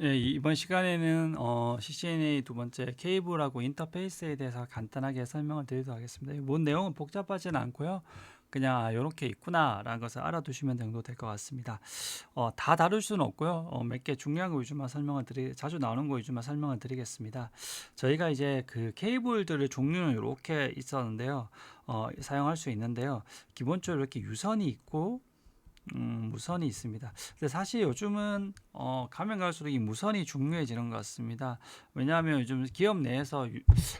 예, 이번 시간에는 CCNA 두 번째 케이블하고 인터페이스에 대해서 간단하게 설명을 드리도록 하겠습니다. 뭔 내용은 복잡하지는 않고요. 그냥 이렇게 있구나라는 것을 알아두시면 정도 될 것 같습니다. 다 다룰 수는 없고요. 몇 개 중요한 거 위주만 자주 나오는 거 위주만 설명을 드리겠습니다. 저희가 이제 그 케이블들의 종류는 이렇게 있었는데요. 사용할 수 있는데요. 기본적으로 이렇게 유선이 있고 무선이 있습니다. 근데 사실 요즘은 가면 갈수록 이 무선이 중요해지는 것 같습니다. 왜냐하면 요즘 기업 내에서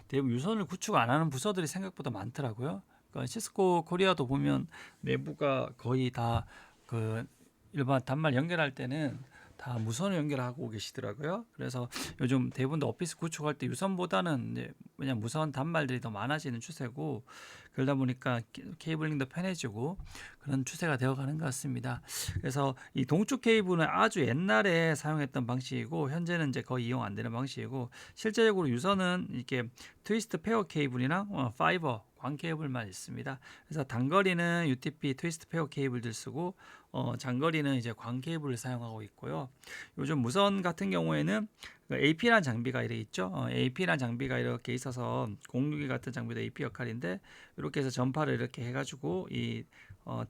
대부분 유선을 구축 안 하는 부서들이 생각보다 많더라고요. 그러니까 시스코 코리아도 보면 내부가 거의 다 그 일반 단말 연결할 때는 다 무선을 연결하고 계시더라고요. 그래서 요즘 대부분 다 오피스 구축할 때 유선보다는 이제 그냥 무선 단말들이 더 많아지는 추세고, 그러다 보니까 케이블링도 편해지고 그런 추세가 되어가는 것 같습니다. 그래서 이 동축 케이블은 아주 옛날에 사용했던 방식이고 현재는 이제 거의 이용 안 되는 방식이고, 실제적으로 유선은 이렇게 트위스트 페어 케이블이랑 파이버 광 케이블만 있습니다. 그래서 단거리는 UTP 트위스트 페어 케이블들 쓰고 장거리는 이제 광 케이블을 사용하고 있고요. 요즘 무선 같은 경우에는 AP라는 장비가 이렇게 있죠. AP라는 장비가 이렇게 있어서 062 같은 장비도 AP 역할인데, 이렇게 해서 전파를 이렇게 해가지고 이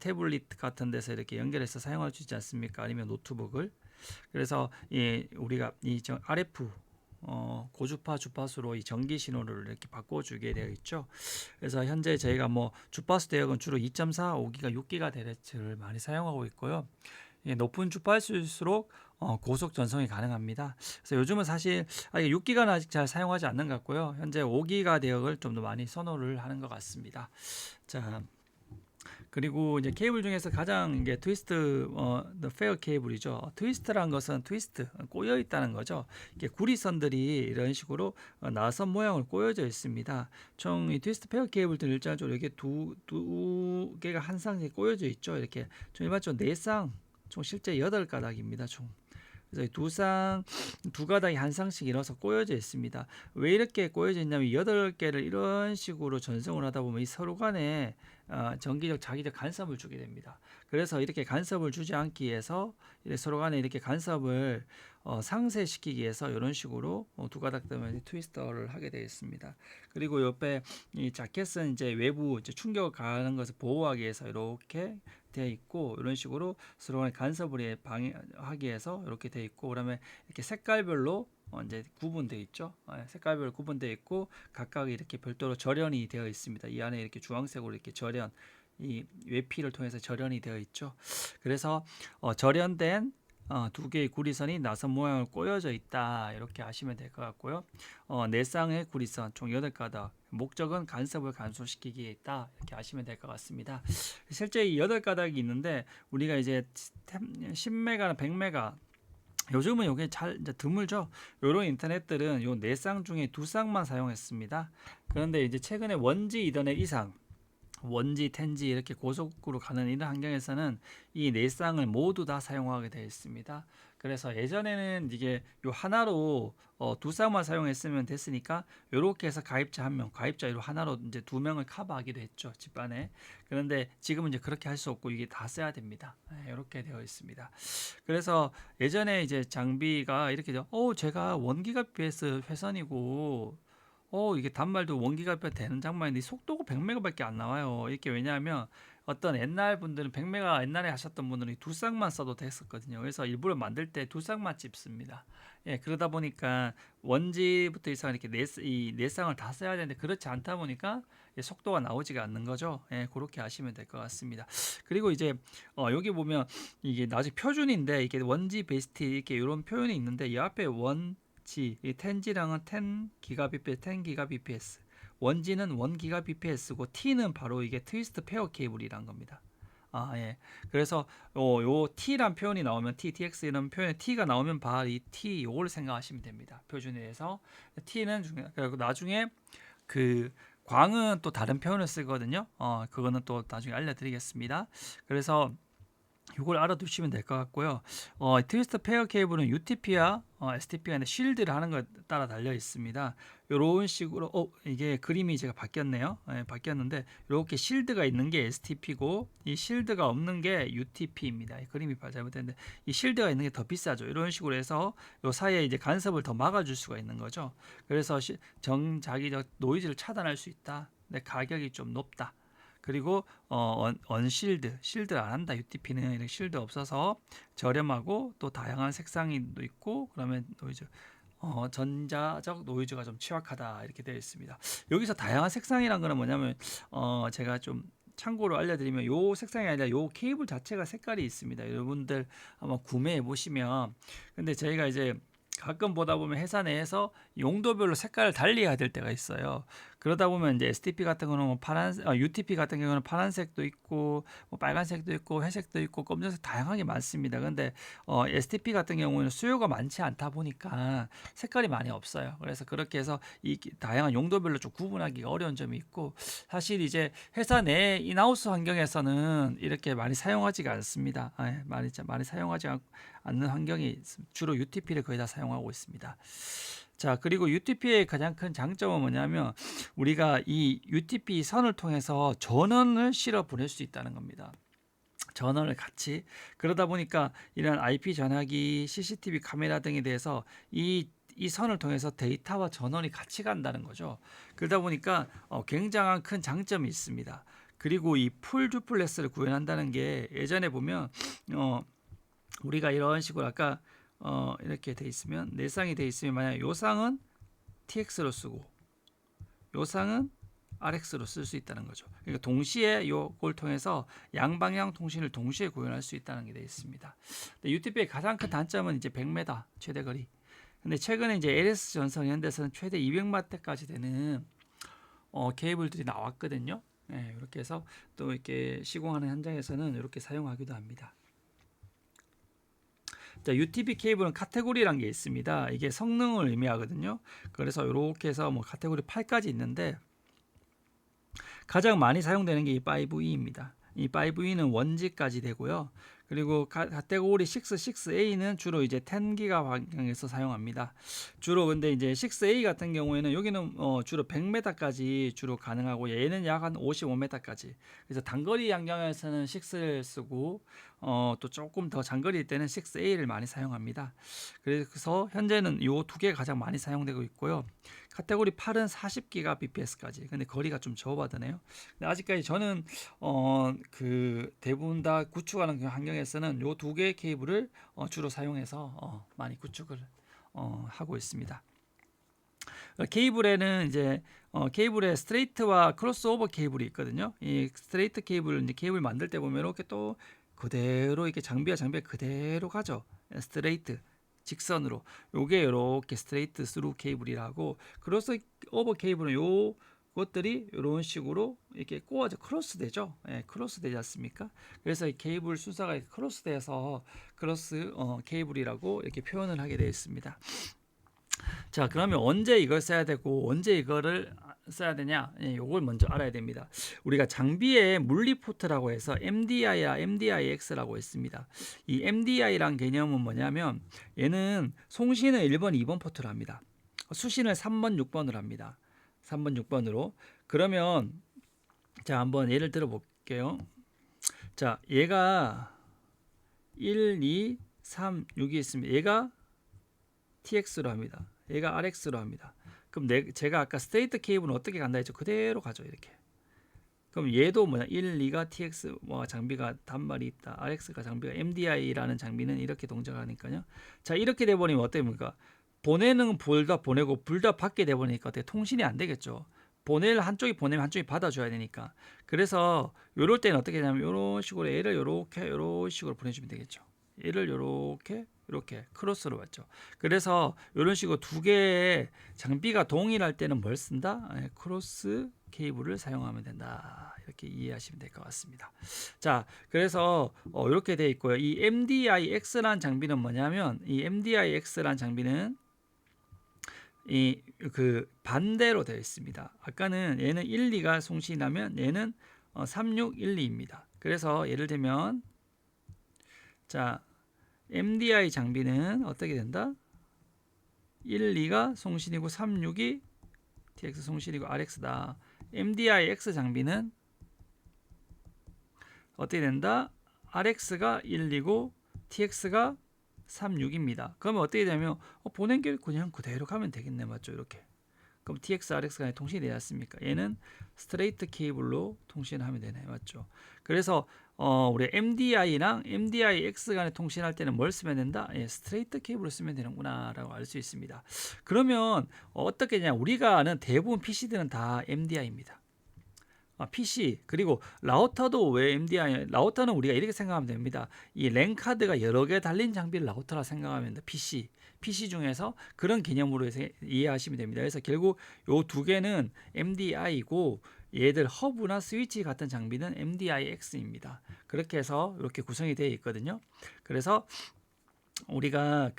태블릿 같은 데서 이렇게 연결해서 사용할 수 있지 않습니까? 아니면 노트북을. 그래서 우리가 RF 고주파 주파수로 이 전기 신호를 이렇게 바꿔주게 되어 있죠. 그래서 현재 저희가 뭐 주파수 대역은 주로 2.4, 5기가, 6기가 대레츠를 많이 사용하고 있고요. 높은 주파수일수록 고속 전송이 가능합니다. 그래서 요즘은 사실 6기가는 아직 잘 사용하지 않는 것 같고요. 현재 5기가 대역을 좀 더 많이 선호를 하는 것 같습니다. 자, 그리고 이제 케이블 중에서 가장 이게 트위스트 페어 케이블이죠. 트위스트란 것은 트위스트 꼬여 있다는 거죠. 이게 구리선들이 이런 식으로 나선 모양을 꼬여져 있습니다. 총 이 트위스트 페어 케이블들은 일반적으로 이렇게 두 개가 한 쌍씩 꼬여져 있죠. 이렇게 좀 일반적으로 네 쌍, 총 실제 8가닥입니다. 총. 그래서 두 가닥이 한 쌍씩 이어서 꼬여져 있습니다. 왜 이렇게 꼬여져 있냐면 8개를 이런 식으로 전송을 하다 보면 이 서로 간에 전기적 자기적 간섭을 주게 됩니다. 그래서 이렇게 간섭을 주지 않기 위해서 서로 간에 이렇게 간섭을 상쇄시키기 위해서 이런 식으로 두 가닥 때문에 트위스터를 하게 되어 있습니다. 그리고 옆에 이 자켓은 이제 외부 이제 충격을 가하는 것을 보호하기 위해서 이렇게 되어 있고, 이런 식으로 서로 간에 간섭을 방해하기 위해서 이렇게 되어 있고, 그다음에 이렇게 색깔별로 이제 구분되어 있죠. 색깔별로 구분되어 있고 각각 이렇게 별도로 절연이 되어 있습니다. 이 안에 이렇게 주황색으로 이렇게 절연, 이 외피를 통해서 절연이 되어 있죠. 그래서 절연된 두 개의 구리선이 나선 모양을 꼬여져 있다, 이렇게 아시면 될 것 같고요. 네 쌍의 구리선 총 8가닥, 목적은 간섭을 감소시키기에 있다, 이렇게 아시면 될 것 같습니다. 실제 이 8가닥이 있는데 우리가 이제 10메가나 100메가, 요즘은 이게 잘 이제 드물죠. 이런 인터넷들은 요 네 쌍 중에 두 쌍만 사용했습니다. 그런데 이제 최근에 원지 이더넷 이상, 원지, 텐지 이렇게 고속으로 가는 이런 환경에서는 이 네 쌍을 모두 다 사용하게 되어 있습니다. 그래서 예전에는 이게 요 하나로 두 쌍만 사용했으면 됐으니까 이렇게 해서 가입자 한 명, 가입자 로 하나로 이제 두 명을 커버하기도 했죠, 집안에. 그런데 지금은 이제 그렇게 할 수 없고 이게 다 써야 됩니다. 이렇게 되어 있습니다. 그래서 예전에 이제 장비가 이렇게 제가 1기가bps 회선이고 이게 단말도 1기가bps 되는 장만인데 속도가 100메가밖에 안 나와요. 이게 왜냐하면 어떤 옛날 분들은 100메가 옛날에 하셨던 분들은 두 쌍만 써도 됐었거든요. 그래서 일부러 만들 때 두 쌍만 찝습니다. 예, 그러다 보니까 원지부터 이상 이렇게 이네 쌍을 다 써야 되는데 그렇지 않다 보니까 속도가 나오지가 않는 거죠. 예, 그렇게 아시면 될 것 같습니다. 그리고 이제 여기 보면 이게 나중에 표준인데 이게 원지 베스트 이렇게 이런 표현이 있는데 이 앞에 원지 이 텐지랑은 10기가bps, 10기가bps. 원지는 1기가bps고 T는 바로 이게 트위스트 페어 케이블이란 겁니다. 예. 그래서 요 T란 표현이 나오면 TX 이런 표현에 T가 나오면 바로 이 T 요걸 생각하시면 됩니다. 표준에서 T는 그리고 나중에 그 광은 또 다른 표현을 쓰거든요. 그거는 또 나중에 알려드리겠습니다. 그래서 이걸 알아두시면 될 것 같고요. 트위스트 페어 케이블은 UTP와 STP가 있는데 쉴드를 하는 것에 따라 달려 있습니다. 이런 식으로 이게 그림이 제가 바뀌었네요. 바뀌었는데 이렇게 쉴드가 있는 게 STP고 이 쉴드가 없는 게 UTP입니다. 이 그림이 잘못됐는데 이 쉴드가 있는 게 더 비싸죠. 이런 식으로 해서 요 사이에 이제 간섭을 더 막아줄 수가 있는 거죠. 그래서 정자기적 노이즈를 차단할 수 있다. 근데 가격이 좀 높다. 그리고 실드를 안 한다. UTP는 이렇게 실드 없어서 저렴하고 또 다양한 색상도 있고 그러면 노이즈 전자적 노이즈가 좀 취약하다 이렇게 되어 있습니다. 여기서 다양한 색상이란 거는 뭐냐면 제가 좀 참고로 알려드리면 요 색상이 아니라 요 케이블 자체가 색깔이 있습니다. 여러분들 한번 구매해 보시면 근데 저희가 이제 가끔 보다 보면 회사 내에서 용도별로 색깔을 달리해야 될 때가 있어요. 그러다 보면 이제 STP 같은 거는 뭐 UTP 같은 경우는 파란색도 있고 뭐 빨간색도 있고 회색도 있고 검정색 다양하게 많습니다. 근데 STP 같은 경우는 수요가 많지 않다 보니까 색깔이 많이 없어요. 그래서 그렇게 해서 이 다양한 용도별로 좀 구분하기가 어려운 점이 있고 사실 이제 회사 내 인하우스 환경에서는 이렇게 많이 사용하지가 않습니다. 많이 사용하지 않는 환경이 주로 UTP를 거의 다 사용하고 있습니다. 자, 그리고 UTP의 가장 큰 장점은 뭐냐면 우리가 이 UTP 선을 통해서 전원을 실어 보낼 수 있다는 겁니다. 전원을 같이 그러다 보니까 이런 IP 전화기, CCTV 카메라 등에 대해서 이 선을 통해서 데이터와 전원이 같이 간다는 거죠. 그러다 보니까 굉장한 큰 장점이 있습니다. 그리고 이 풀 듀플렉스를 구현한다는 게 예전에 보면 우리가 이런 식으로 아까 이렇게 돼 있으면 네 쌍이 돼 있으면 만약 요 쌍은 TX로 쓰고 요 쌍은 RX로 쓸 수 있다는 거죠. 그러니까 동시에 요걸 통해서 양방향 통신을 동시에 구현할 수 있다는 게 되어 있습니다. UTP의 가장 큰 단점은 이제 100m 최대 거리. 근데 최근에 이제 LS 전선 현대에서는 최대 200m까지 되는 케이블들이 나왔거든요. 이렇게 해서 또 이렇게 시공하는 현장에서는 이렇게 사용하기도 합니다. 자, UTP 케이블은 카테고리란 게 있습니다. 이게 성능을 의미하거든요. 그래서 이렇게 해서 뭐 카테고리 8까지 있는데 가장 많이 사용되는 게 이 5E입니다. 이 5E는 1G까지 되고요. 그리고 카테고리 6, 6A는 주로 이제 10기가 환경에서 사용합니다. 주로 근데 이제 6A 같은 경우에는 여기는 주로 100m까지 주로 가능하고 얘는 약 한 55m까지. 그래서 단거리 양경에서는 6를 쓰고 또 조금 더 장거리일 때는 6A를 많이 사용합니다. 그래서 현재는 이 두 개가 가장 많이 사용되고 있고요. 카테고리 8은 40GBps까지. 근데 거리가 좀 좁아드네요. 근데 아직까지 저는 그 대부분 다 구축하는 환경에서는 요 두 개의 케이블을 주로 사용해서 많이 구축을 하고 있습니다. 케이블에는 이제 케이블에 스트레이트와 크로스오버 케이블이 있거든요. 이 스트레이트 케이블 이제 케이블 만들 때 보면 이렇게 또 그대로 이렇게 장비가 그대로 가죠. 스트레이트 직선으로 요게 이렇게 스트레이트 스루 케이블이라고 크로스오버 케이블은 요 것들이 이런 식으로 이렇게 꼬아져 크로스 되죠. 크로스 되지 않습니까? 그래서 이 케이블 순서가 크로스 돼서 크로스 케이블이라고 이렇게 표현을 하게 되어 있습니다. 자, 그러면 언제 이걸 써야 되고 언제 이거를 써야 되냐? 요걸 먼저 알아야 됩니다. 우리가 장비에 물리 포트라고 해서 MDI와 MDIX라고 있습니다. 이 MDI란 개념은 뭐냐면 얘는 송신을 1번, 2번 포트로 합니다. 수신을 3번, 6번으로 합니다. 3번, 6번으로. 그러면 자, 한번 예를 들어 볼게요. 자, 얘가 1, 2, 3, 6이 있습니다. 얘가 TX로 합니다. 얘가 RX로 합니다. 그럼 제가 아까 스트레이트 케이블은 어떻게 간다 했죠? 그대로 가죠. 이렇게. 그럼 얘도 뭐냐? 1, 2가 TX 장비가 단말이 있다. RX가 장비가 MDI라는 장비는 이렇게 동작하니까요. 자, 이렇게 돼 버리면 어떻게 됩니까? 보내는 불다 보내고 불다 받게 돼 버리니까 어떻게 통신이 안 되겠죠. 한쪽이 보내면 한쪽이 받아줘야 되니까. 그래서 요럴 때는 어떻게 되냐면 요런 식으로 얘를 요런 식으로 보내주면 되겠죠. 얘를 이렇게 크로스로 왔죠. 그래서 이런 식으로 두 개의 장비가 동일할 때는 뭘 쓴다? 크로스 케이블을 사용하면 된다. 이렇게 이해하시면 될 것 같습니다. 자, 그래서 이렇게 되어 있고요. 이 MDIX라는 장비는 뭐냐면 이 MDIX라는 장비는 이 그 반대로 되어 있습니다. 아까는 얘는 1, 2가 송신하면 얘는 3, 6, 1, 2입니다. 그래서 예를 들면 자, MDI 장비는 어떻게 된다? 1, 2가 송신이고 3, 6이 TX 송신이고 RX다. MDI-X 장비는 어떻게 된다? RX가 1, 2고 TX가 3, 6입니다. 그러면 어떻게 되냐면 보낸길 그냥 그대로 가면 되겠네, 맞죠? 이렇게. 그럼 TX, RX 간에 통신이 되지 않습니까? 얘는 스트레이트 케이블로 통신하면 되네, 맞죠? 그래서 우리 MDI랑 MDI-X 간에 통신할 때는 뭘 쓰면 된다? 예, 스트레이트 케이블을 쓰면 되는구나라고 알 수 있습니다. 그러면 어떻게 되냐? 우리가 아는 대부분 PC들은 다 MDI입니다. PC 그리고 라우터도 왜 MDI? 라우터는 우리가 이렇게 생각하면 됩니다. 이 랜 카드가 여러 개 달린 장비를 라우터라 생각하면 됩니다. PC 중에서 그런 개념으로 해서 이해하시면 됩니다. 그래서 결국 요 두 개는 MDI고 얘들 허브나 스위치 같은 장비는 MDI-X입니다. 그렇게 해서 이렇게 구성이 되어 있거든요. 그래서 우리가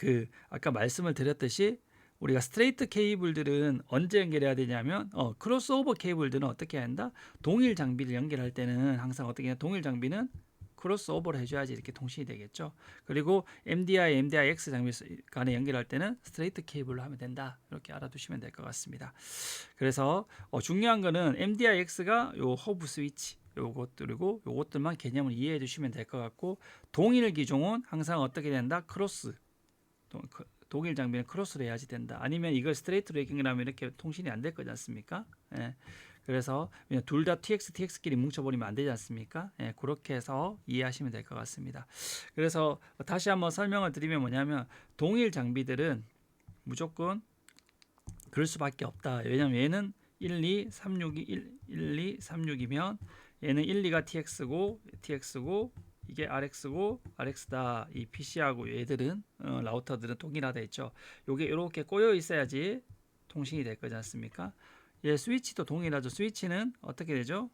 아까 말씀을 드렸듯이 우리가 스트레이트 케이블들은 언제 연결해야 되냐면 크로스오버 케이블들은 어떻게 해야 한다? 동일 장비를 연결할 때는 항상 어떻게 해야 동일 장비는 크로스오버를 해줘야지 이렇게 통신이 되겠죠. 그리고 MDI, MDI-X 장비 간에 연결할 때는 스트레이트 케이블로 하면 된다. 이렇게 알아두시면 될 것 같습니다. 그래서 중요한 거는 MDI-X가 요 허브 스위치 요것들이고 요것들만 개념을 이해해 주시면 될 것 같고 동일 기종은 항상 어떻게 된다? 동일 장비는 크로스로 해야지 된다. 아니면 이걸 스트레이트로 연결하면 이렇게 통신이 안 될 거지 않습니까? 예. 그래서 둘 다 TX끼리 뭉쳐버리면 안 되지 않습니까? 예, 그렇게 해서 이해하시면 될 것 같습니다. 그래서 다시 한번 설명을 드리면 뭐냐면 동일 장비들은 무조건 그럴 수밖에 없다. 왜냐면 얘는 1, 2, 3, 6이 1, 2, 3, 6이면 얘는 1, 2가 TX고 이게 RX고 RX다. 이 PC하고 얘들은 라우터들은 동일하다 했죠. 요게 이렇게 꼬여 있어야지 통신이 될 거지 않습니까? 얘 스위치도 동일하죠. 스위치는 어떻게 되죠?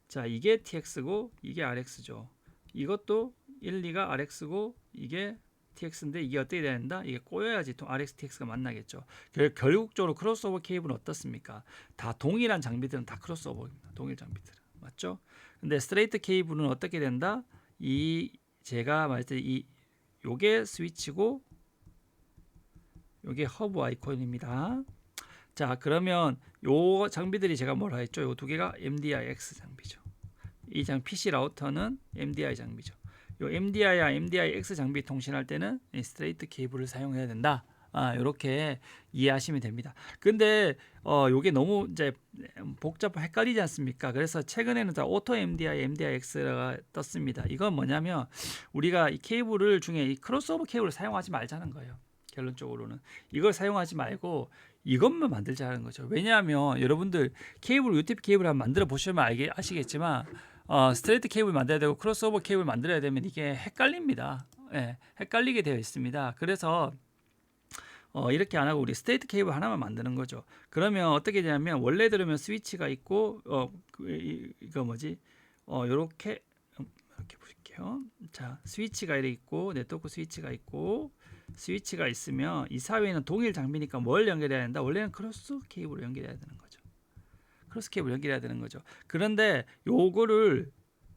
자, 이게 TX고 이게 RX죠. 이것도 1, 2가 RX고 이게 TX인데 이게 어떻게 된다? 이게 꼬여야지 RX, TX가 만나겠죠. 결국적으로 크로스오버 케이블은 어떻습니까? 다 동일한 장비들은 다 크로스오버입니다. 동일 장비들은. 맞죠? 근데 스트레이트 케이블은 어떻게 된다? 제가 말했듯이 요게 스위치고 요게 허브 아이콘입니다. 자, 그러면 요 장비들이 제가 뭐라 했죠? 요 두 개가 MDI-X 장비죠. 이 PC 라우터는 MDI 장비죠. 요 MDI와 MDI-X 장비 통신할 때는 이 스트레이트 케이블을 사용해야 된다. 이렇게 이해하시면 됩니다. 근데 요게 너무 이제 복잡하고 헷갈리지 않습니까? 그래서 최근에는 다 오토 MDI, MDI-X가 떴습니다. 이건 뭐냐면 우리가 이 케이블을 중에 이 크로스오버 케이블을 사용하지 말자는 거예요. 결론적으로는 이걸 사용하지 말고 이것만 만들자는 거죠. 왜냐하면 여러분들 케이블 UTP 케이블 한번 만들어 보시면 아시겠지만 스트레이트 케이블 만들어야 되고 크로스오버 케이블 만들어야 되면 이게 헷갈립니다. 예, 헷갈리게 되어 있습니다. 그래서 이렇게 안 하고 우리 스트레이트 케이블 하나만 만드는 거죠. 그러면 어떻게 되냐면 원래 들으면 스위치가 있고 이거 뭐지? 이렇게 볼게요. 자, 스위치가 이렇게 있고 네트워크 스위치가 있고 스위치가 있으면 이 사이에는 동일 장비니까 뭘 연결해야 된다? 원래는 크로스 케이블로 연결해야 되는 거죠. 크로스 케이블 연결해야 되는 거죠. 그런데 요거를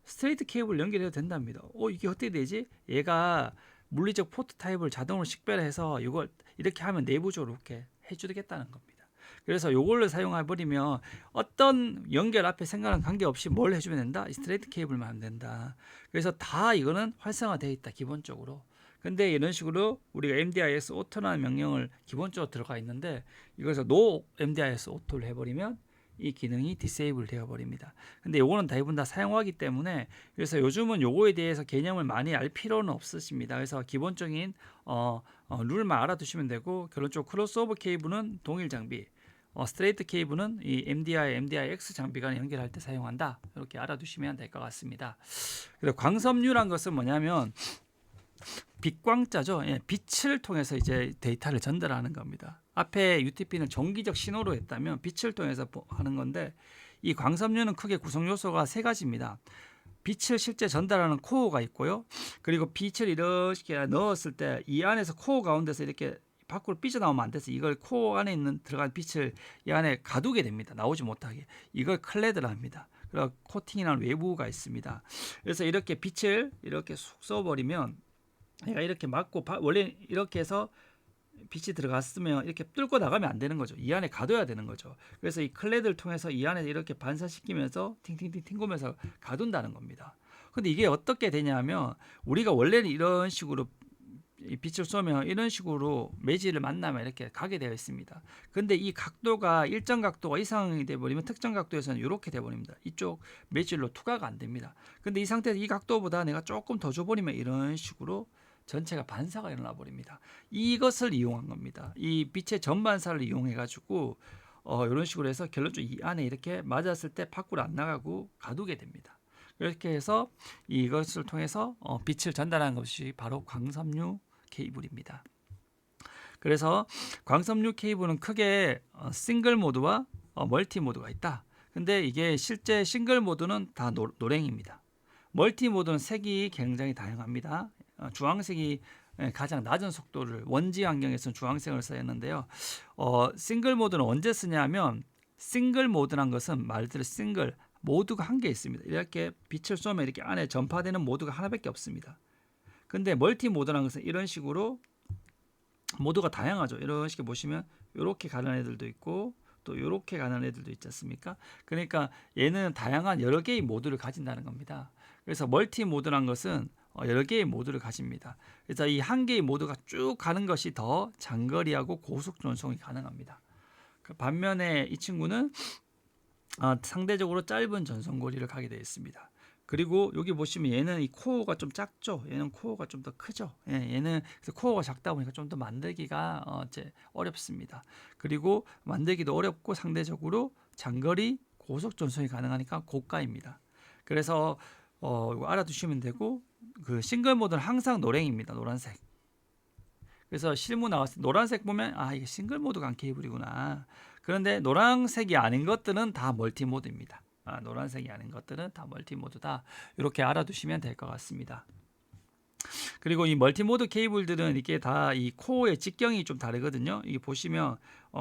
스트레이트 케이블 연결해도 된답니다. 이게 어떻게 되지? 얘가 물리적 포트 타입을 자동으로 식별해서 이걸 이렇게 하면 내부적으로 이렇게 해주겠다는 겁니다. 그래서 요걸로 사용해 버리면 어떤 연결 앞에 생각은 관계없이 뭘 해주면 된다? 스트레이트 케이블만 하면 된다. 그래서 다 이거는 활성화되어 있다 기본적으로. 근데 이런 식으로 우리가 MDIS 오토라는 명령을 기본적으로 들어가 있는데 이것을 no MDIS 오토를 해버리면 이 기능이 디세이블 되어 버립니다. 근데 요거는 대부분 다 사용하기 때문에 그래서 요즘은 요거에 대해서 개념을 많이 알 필요는 없으십니다. 그래서 기본적인 룰만 알아두시면 되고 결론적으로 크로스오버 케이블은 동일 장비, 스트레이트 케이블은 이 MDI, MDI-X 장비 간에 연결할 때 사용한다. 이렇게 알아두시면 될 것 같습니다. 그래서 광섬유란 것은 뭐냐면 빛광자죠. 예, 빛을 통해서 이제 데이터를 전달하는 겁니다. 앞에 UTP는 정기적 신호로 했다면 빛을 통해서 하는 건데 이 광섬유는 크게 구성 요소가 세 가지입니다. 빛을 실제 전달하는 코어가 있고요. 그리고 빛을 이렇게 넣었을 때 이 안에서 코어 가운데서 이렇게 밖으로 삐져나오면 안 돼서 이걸 코어 안에 있는 들어간 빛을 이 안에 가두게 됩니다. 나오지 못하게. 이걸 클레드라 합니다. 그리고 코팅이라는 외부가 있습니다. 그래서 이렇게 빛을 이렇게 쑥 써버리면 얘가 이렇게 막고 원래 이렇게 해서 빛이 들어갔으면 이렇게 뚫고 나가면 안 되는 거죠. 이 안에 가둬야 되는 거죠. 그래서 이 클레드를 통해서 이 안에 이렇게 반사시키면서 팅팅팅 튕기면서 가둔다는 겁니다. 근데 이게 어떻게 되냐면 우리가 원래는 이런 식으로 이 빛을 쏘면 이런 식으로 매질을 만나면 이렇게 가게 되어 있습니다. 근데 이 각도가 일정 각도가 이상이 돼 버리면 특정 각도에서는 이렇게 돼 버립니다. 이쪽 매질로 투과가 안 됩니다. 근데 이 상태에서 이 각도보다 내가 조금 더 줘버리면 이런 식으로 전체가 반사가 일어나 버립니다. 이것을 이용한 겁니다. 이 빛의 전반사를 이용해 가지고 이런 식으로 해서 결론적으로 이 안에 이렇게 맞았을 때 밖으로 안 나가고 가두게 됩니다. 이렇게 해서 이것을 통해서 빛을 전달하는 것이 바로 광섬유 케이블입니다. 그래서 광섬유 케이블은 크게 싱글 모드와 멀티 모드가 있다. 근데 이게 실제 싱글 모드는 다 노랭입니다. 멀티 모드는 색이 굉장히 다양합니다. 주황색이 가장 낮은 속도를 원지 환경에서는 주황색을 쓰였는데요. 싱글 모드는 언제 쓰냐면 싱글 모드란 것은 말 그대로 싱글 모드가 한 개 있습니다. 이렇게 빛을 쏘면 이렇게 안에 전파되는 모드가 하나밖에 없습니다. 근데 멀티 모드라는 것은 이런 식으로 모드가 다양하죠. 이런 식으로 보시면 이렇게 가는 애들도 있고 또 이렇게 가는 애들도 있지 않습니까? 그러니까 얘는 다양한 여러 개의 모드를 가진다는 겁니다. 그래서 멀티 모드란 것은 여러 개의 모드를 가집니다. 그래서 이 한 개의 모드가 쭉 가는 것이 더 장거리하고 고속 전송이 가능합니다. 반면에 이 친구는 상대적으로 짧은 전송거리를 가게 되어 있습니다. 그리고 여기 보시면 얘는 이 코어가 좀 작죠. 얘는 코어가 좀 더 크죠. 얘는 그래서 코어가 작다 보니까 좀 더 만들기가 어렵습니다. 그리고 만들기도 어렵고 상대적으로 장거리 고속 전송이 가능하니까 고가입니다. 그래서 이거 알아두시면 되고 그 싱글 모드는 항상 노랭입니다. 노란색. 그래서 실무 나왔을 때 노란색 보면 이게 싱글 모드가 안 케이블이구나. 그런데 노란색이 아닌 것들은 다 멀티 모드입니다. 노란색이 아닌 것들은 다 멀티 모드다. 이렇게 알아두시면 될 것 같습니다. 그리고 이 멀티 모드 케이블들은 이게 다 이 코어의 직경이 좀 다르거든요. 이게 보시면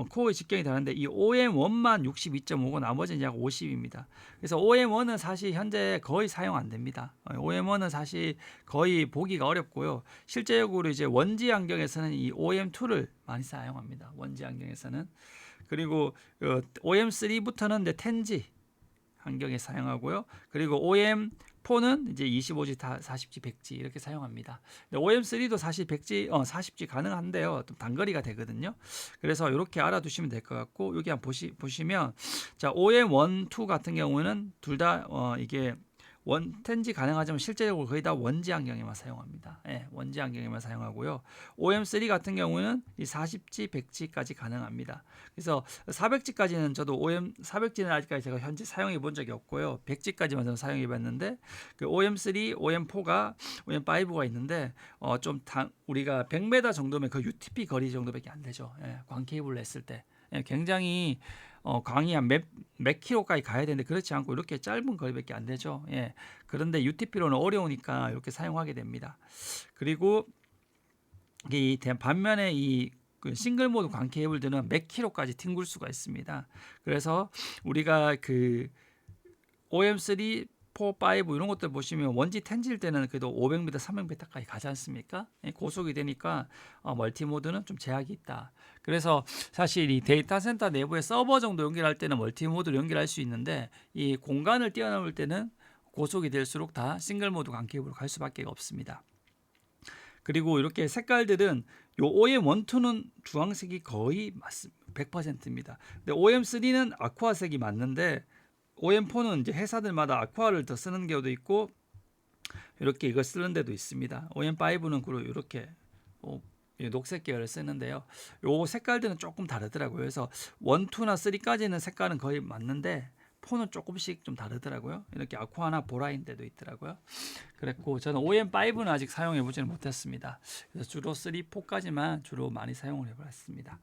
코어의 직경이 다른데 이 OM1만 62.5고 나머지는 약 50입니다. 그래서 OM1은 사실 현재 거의 사용 안 됩니다. OM1은 사실 거의 보기가 어렵고요. 실제적으로 이제 원지 환경에서는 이 OM2를 많이 사용합니다. 원지 환경에서는. 그리고 OM3부터는 이제 10G 환경에 사용하고요. 그리고 OM4는 이제 25G, 40G, 100G 이렇게 사용합니다. OM3도 사실 100G, 40G 가능한데요. 좀 단거리가 되거든요. 그래서 이렇게 알아두시면 될 것 같고 여기 한번 보시면 자 OM1, 2 같은 경우는 둘 다 이게 10G 가능하지만 실제적으로 거의 다 원지 환경에만 사용합니다. 원지 환경에만 사용하고요. OM3 같은 경우는 이 40G, 100G까지 가능합니다. 그래서 400G까지는 저도 OM400G는 아직까지 제가 현재 사용해 본 적이 없고요. 100G까지만 저는 사용해 봤는데 그 OM3, OM4가 OM5가 있는데 우리가 100m 정도면 그 UTP 거리 정도밖에 안 되죠. 광 케이블을 했을 때 굉장히 광이 한 몇 킬로까지 가야 되는데 그렇지 않고 이렇게 짧은 거리밖에 안 되죠. 그런데 UTP로는 어려우니까 이렇게 사용하게 됩니다. 그리고 이 반면에 그 싱글 모드 광 케이블들은 몇 킬로까지 튕길 수가 있습니다. 그래서 우리가 그 OM3 4, 5 이런 것들 보시면 원지 텐질 때는 그래도 500m, 300m까지 가지 않습니까? 고속이 되니까 멀티 모드는 좀 제약이 있다. 그래서 사실 이 데이터 센터 내부에 서버 정도 연결할 때는 멀티 모드를 연결할 수 있는데 이 공간을 뛰어넘을 때는 고속이 될수록 다 싱글 모드 광 케이블로 갈 수밖에 없습니다. 그리고 이렇게 색깔들은 요 OM1, 2는 주황색이 거의 맞습니다. 100%입니다. 근데 OM3는 아쿠아색이 맞는데 OM4는 이제 회사들마다 아쿠아를 더 쓰는 경우도 있고 이렇게 이걸 쓰는 데도 있습니다. OM5는 그리고 이렇게 녹색 계열을 쓰는데요. 요 색깔들은 조금 다르더라고요. 그래서 1, 2나 3까지는 색깔은 거의 맞는데 4는 조금씩 좀 다르더라고요. 이렇게 아쿠아나 보라인 데도 있더라고요. 그랬고 저는 OM5는 아직 사용해 보지는 못했습니다. 그래서 주로 3, 4까지만 주로 많이 사용을 해봤습니다.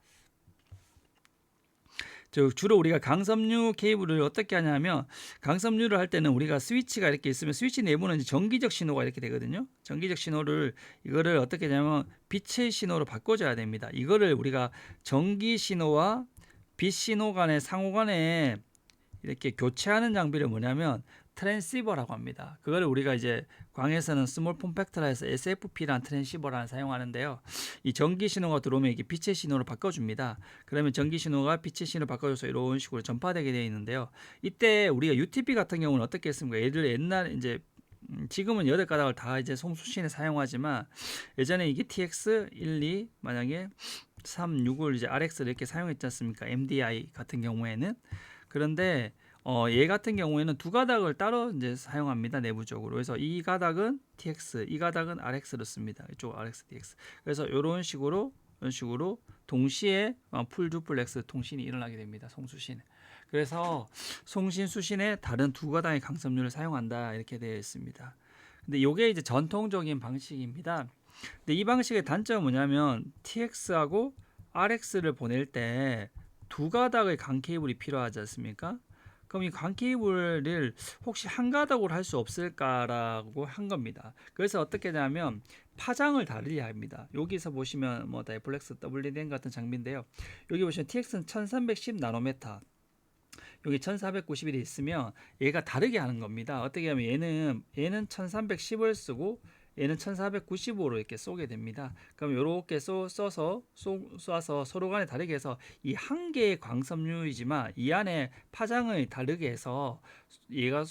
주로 우리가 강섬유 케이블을 어떻게 하냐면 강섬유를 할 때는 우리가 스위치가 이렇게 있으면 스위치 내부는 이제 전기적 신호가 이렇게 되거든요. 전기적 신호를 이거를 어떻게 하냐면 빛의 신호로 바꿔줘야 됩니다. 이거를 우리가 전기 신호와 빛 신호 간의 상호 간에 이렇게 교체하는 장비를 뭐냐면 트랜시버라고 합니다. 그걸 우리가 이제 광에서는 스몰 폼팩터라 해서 SFP라는 트랜시버를 사용하는데요. 이 전기 신호가 들어오면 이게 빛의 신호로 바꿔줍니다. 그러면 전기 신호가 빛의 신호로 바꿔줘서 이런 식으로 전파되게 되어 있는데요. 이때 우리가 UTP 같은 경우는 어떻게 했습니까? 예를 옛날 이제 지금은 8가닥을 다 이제 송수신에 사용하지만 예전에 이게 TX 1, 2 만약에 3, 6을 이제 RX를 이렇게 사용했지 않습니까? MDI 같은 경우에는. 그런데 얘 같은 경우에는 2가닥을 따로 이제 사용합니다. 내부적으로. 그래서 이 가닥은 TX, 이 가닥은 RX를 씁니다. 이쪽 RX, TX. 그래서 이런 식으로 동시에 풀 듀플렉스 통신이 일어나게 됩니다. 송수신에. 그래서 송신 수신에 다른 2가닥의 강섬유를 사용한다 이렇게 되어 있습니다. 근데 이게 이제 전통적인 방식입니다. 근데 이 방식의 단점은 뭐냐면 TX하고 RX를 보낼 때 2가닥의 강 케이블이 필요하지 않습니까? 그럼 이 강 케이블을 혹시 한 가닥으로 할 수 없을까라고 한 겁니다. 그래서 어떻게 되냐면 파장을 다르게 합니다. 여기서 보시면 뭐 다이플렉스 WDM 같은 장비인데요. 여기 보시면 TX는 1310 나노메타, 여기 1491이 있으면 얘가 다르게 하는 겁니다. 어떻게 하면 얘는 1310을 쓰고 얘는 1495로 이렇게 쏘게 됩니다. 그럼 이렇게 쏴서 서로 간에 다르게 해서 이 한 개의 광섬유이지만 이 안에 파장을 다르게 해서 얘가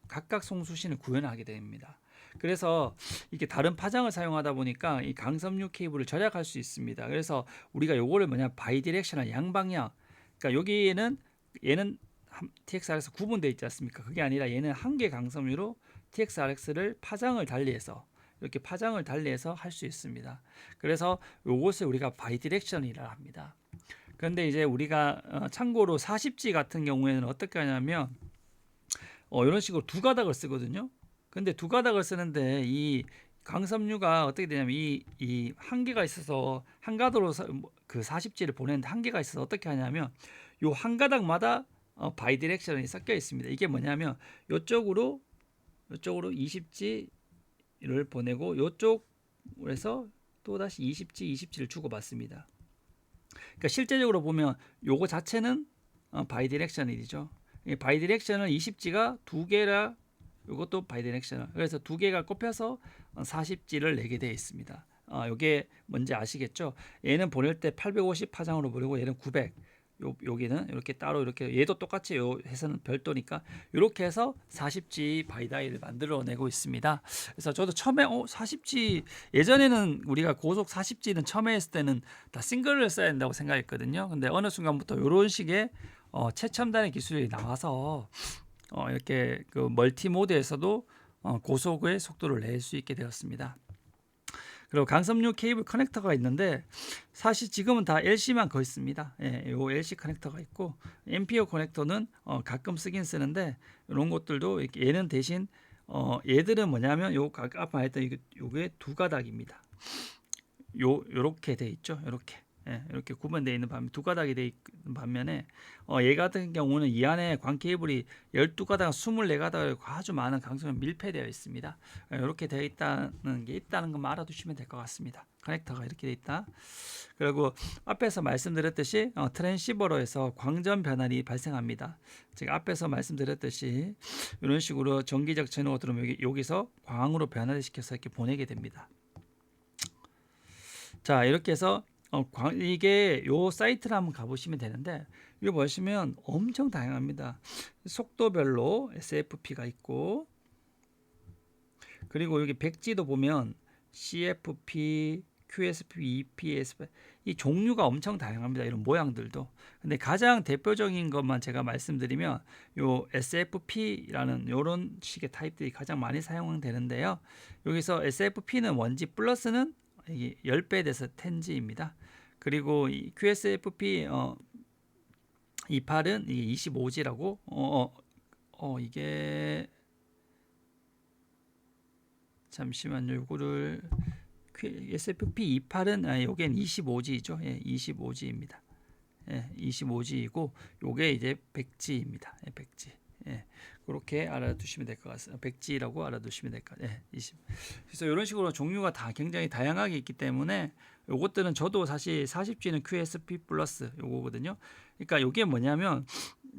각각 송수신을 구현하게 됩니다. 그래서 이렇게 다른 파장을 사용하다 보니까 이 강섬유 케이블을 절약할 수 있습니다. 그래서 우리가 요거를 바이디렉셔널 양방향, 그러니까 여기에는 얘는 TXR에서 구분되어 있지 않습니까? 그게 아니라 얘는 한 개 강섬유로 TXRX를 파장을 달리해서 이렇게 파장을 달리해서 할 수 있습니다. 그래서 이것을 우리가 바이디렉션이라 합니다. 그런데 이제 우리가 참고로 40G 같은 경우에는 어떻게 하냐면 이런 식으로 2가닥을 쓰거든요. 근데 2가닥을 쓰는데 이 강섬유가 어떻게 되냐면 이 한계가 있어서 한 가닥으로 그 40G를 보내는데 한계가 있어서 어떻게 하냐면 요 한 가닥마다 바이디렉션이 섞여 있습니다. 이게 뭐냐면 이쪽으로 20G를 보내고 이쪽에서 또 다시 20G를 주고받습니다. 그러니까 실제적으로 보면 요거 자체는 바이디렉셔널이죠. 바이디렉셔널 20G가 2개라 이것도 바이디렉셔널. 그래서 2개가 꼽혀서 40G를 내게 되어 있습니다. 이게 뭔지 아시겠죠? 얘는 보낼 때 850 파장으로 보내고 얘는 900. 여기는 이렇게 따로 이렇게 얘도 똑같이 요 해서는 별도니까 이렇게 해서 40G 바이다이를 만들어내고 있습니다. 그래서 저도 처음에 40G 예전에는 우리가 고속 40G는 처음에 했을 때는 다 싱글을 써야 된다고 생각했거든요. 근데 어느 순간부터 이런 식의 최첨단의 기술이 나와서 이렇게 그 멀티 모드에서도 고속의 속도를 낼 수 있게 되었습니다. 그리고 강섬유 케이블 커넥터가 있는데 사실 지금은 다 LC만 거의 씁니다. 예, 요 LC 커넥터가 있고 앰피어 커넥터는 가끔 쓰긴 쓰는데 이런 것들도 이렇게 얘는 대신 얘들은 뭐냐면 요 아까 말했던 요게 2가닥입니다. 요렇게 돼 있죠. 이렇게 구분되어 있는 반면 2가닥이 되어 있는 반면에 얘 같은 경우는 이 안에 광 케이블이 12가닥, 24가닥 아주 많은 강섬유 밀폐되어 있습니다. 이렇게 되어 있다는 게 있다는 것만 알아두시면 될 것 같습니다. 커넥터가 이렇게 되어 있다. 그리고 앞에서 말씀드렸듯이 트랜시버로 해서 광전 변환이 발생합니다. 제가 앞에서 말씀드렸듯이 이런 식으로 전기적 전후가 들어오면 여기서 광으로 변화시켜서 이렇게 보내게 됩니다. 자, 이렇게 해서 이게 요 사이트를 한번 가보시면 되는데 이거 보시면 엄청 다양합니다. 속도별로 SFP가 있고 그리고 여기 백지도 보면 CFP, QSP, EPS 이 종류가 엄청 다양합니다. 이런 모양들도. 근데 가장 대표적인 것만 제가 말씀드리면 요 SFP라는 요런 식의 타입들이 가장 많이 사용되는데요. 여기서 SFP는 1G 플러스는 이게 10배 돼서 10G입니다. 그리고 이 QSFP 28은 이게 25G라고 이게 잠시만요. 요거를 SFP 28은 요겐 25G죠. 예, 25G입니다. 예, 25G이고 요게 이제 100G입니다. 예, 100G. 예, 그렇게 알아두시면 될 것 같습니다. 100G라고 알아두시면 될 것 같아요. 예, 그래서 이런 식으로 종류가 다 굉장히 다양하게 있기 때문에 요것들은 저도 사실 40G는 QSP 플러스 요거거든요. 그러니까 요게 뭐냐면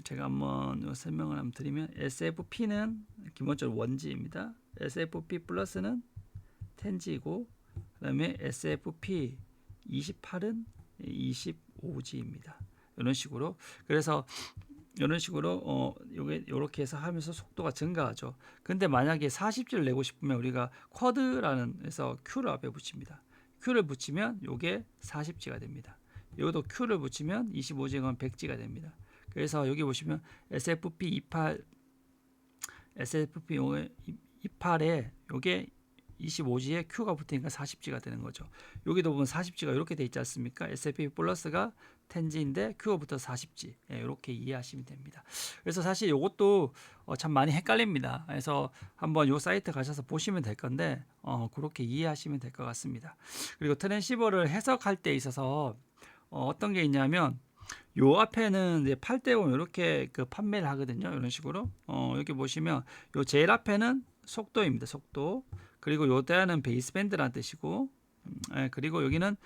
제가 한번 요 설명을 한번 드리면 SFP는 기본적으로 원지입니다. SFP 플러스는 텐지고 그다음에 SFP 28은 25G입니다. 이런 식으로 그래서 이런 식으로 요게 요렇게 해서 하면서 속도가 증가하죠. 근데 만약에 40G를 내고 싶으면 우리가 쿼드라는 해서 Q를 앞에 붙입니다. Q를 붙이면 요게 40G가 됩니다. 여기도 Q를 붙이면 25G가 100G가 됩니다. 그래서 여기 보시면 SFP 28에 요게 25G에 Q가 붙으니까 40G가 되는 거죠. 여기도 보면 40G가 이렇게 돼 있지 않습니까? SFP 플러스가 10G인데 Q가 붙어 40G. 이렇게 이해하시면 됩니다. 그래서 사실 이것도 참 많이 헷갈립니다. 그래서 한번 이 사이트 가셔서 보시면 될 건데 그렇게 이해하시면 될 것 같습니다. 그리고 트랜시버를 해석할 때 있어서 어떤 게 있냐면 요 앞에는 이제 8대 보면 이렇게 그 판매를 하거든요. 이런 식으로 여기 보시면 요 제일 앞에는 속도입니다. 속도. 그리고 요 대는 베이스밴드라는 뜻이고 그리고 여기는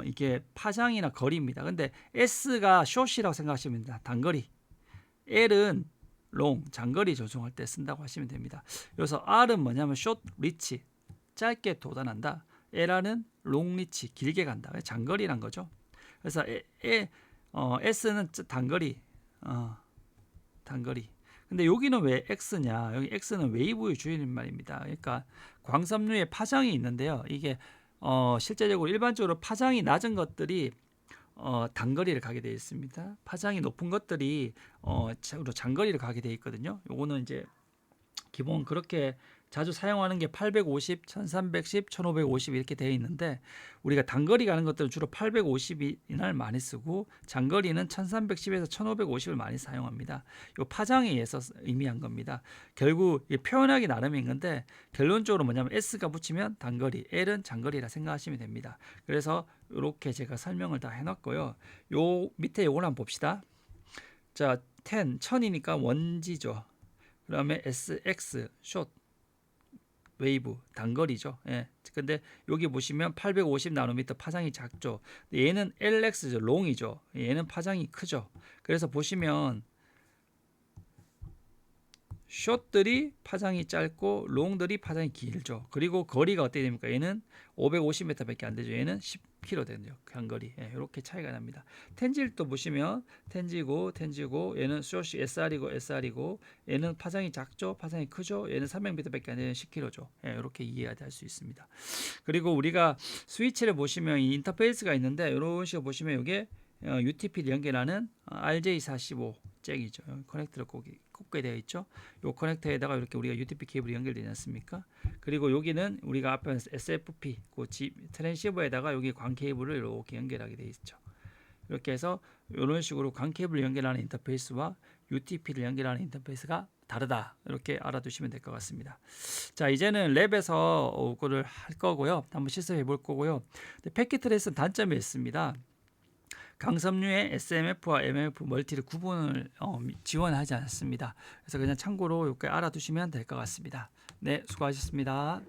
이게 파장이나 거리입니다. 근데 S가 숏이라고 생각하시면 됩니다. 단거리. L은 롱, 장거리 조종할 때 쓴다고 하시면 됩니다. 여기서 R은 뭐냐면 숏 리치, 짧게 도달한다. LR은 롱 리치, 길게 간다. 장거리란 거죠. 그래서 S는 단거리, 단거리. 근데 여기는 왜 X냐? 여기 X는 웨이브의 주인인 말입니다. 그러니까 광섬유에 파장이 있는데요. 이게 실제적으로 일반적으로 파장이 낮은 것들이 단거리를 가게 되어 있습니다. 파장이 높은 것들이 장거리를 가게 되어 있거든요. 요거는 이제 기본 그렇게 자주 사용하는 게 850, 1310, 1550 이렇게 되어 있는데 우리가 단거리 가는 것들은 주로 850을 많이 쓰고 장거리는 1310에서 1550을 많이 사용합니다. 이 파장에 의해서 의미한 겁니다. 결국 표현하기 나름인 건데 결론적으로 뭐냐면 S가 붙이면 단거리, L은 장거리라 생각하시면 됩니다. 그래서 이렇게 제가 설명을 다 해놨고요. 요 밑에 요걸 한번 봅시다. 자, 1000이니까 원지죠. 그다음에 SX 숏 웨이브 단거리죠. 예. 근데 여기 보시면 850 나노미터 파장이 작죠. 얘는 LX죠. 롱이죠. 얘는 파장이 크죠. 그래서 보시면 숏들이 파장이 짧고 롱들이 파장이 길죠. 그리고 거리가 어떻게 됩니까? 얘는 550m밖에 안 되죠. 얘는 10km 되죠. 간거리. 이렇게 차이가 납니다. 텐질도 보시면 텐지고 얘는 숏이 SR이고 SR이고 얘는 파장이 작죠. 파장이 크죠. 얘는 300m밖에 안 되는 10km죠. 이렇게 이해할 수 있습니다. 그리고 우리가 스위치를 보시면 이 인터페이스가 있는데 이런 식으로 보시면 이게 UTP를 연결하는 RJ45 잭이죠. 커넥터를 꽂게 되어 있죠. 이 커넥터에다가 이렇게 우리가 UTP 케이블이 연결되지 않습니까? 그리고 여기는 우리가 앞에 SFP 그 트랜시버에다가 여기 광 케이블을 이렇게 연결하게 되어 있죠. 이렇게 해서 이런 식으로 광 케이블을 연결하는 인터페이스와 UTP를 연결하는 인터페이스가 다르다. 이렇게 알아두시면 될 것 같습니다. 자, 이제는 랩에서 그거를 할 거고요. 한번 실습해 볼 거고요. 패킷 트레이스는 단점이 있습니다. 강섬유의 SMF와 MMF 멀티를 구분을 지원하지 않습니다. 그래서 그냥 참고로 이렇게 알아두시면 될 것 같습니다. 네, 수고하셨습니다.